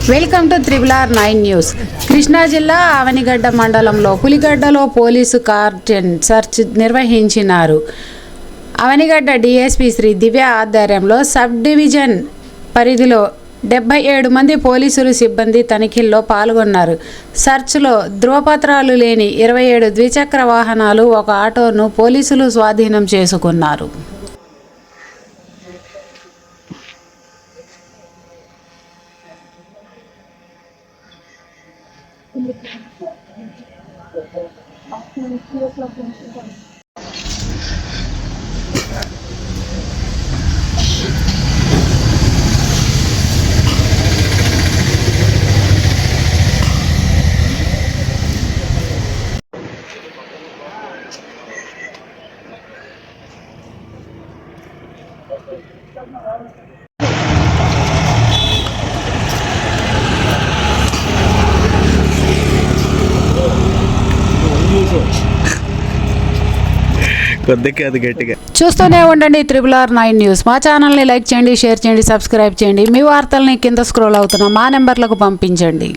Welcome to RRR9 news. Krishna జిల్లా అవనిగడ్డ మండలంలో పులిగడ్డలో పోలీసు కార్డన్ సెర్చ్ నిర్వహించినారు. అవనిగడ్డ డీఎస్పీ శ్రీ దివ్య ఆధ్వర్యంలో సబ్ డివిజన్ పరిధిలో 77 మంది పోలీసులు సిబ్బంది తనిఖీల్లో పాల్గొన్నారు. సెర్చ్లో ధృవపత్రాలు లేని 27 ద్విచక్ర వాహనాలు, ఒక ఆటోను పోలీసులు స్వాధీనం చేసుకున్నారు. చూస్తూనే ఉండండి RRR9 న్యూస్. మా ఛానల్ని లైక్ చేయండి, షేర్ చేయండి, సబ్స్క్రైబ్ చేయండి. మీ వార్తల్ని కింద స్క్రోల్ అవుతున్న మా నెంబర్లకు పంపించండి.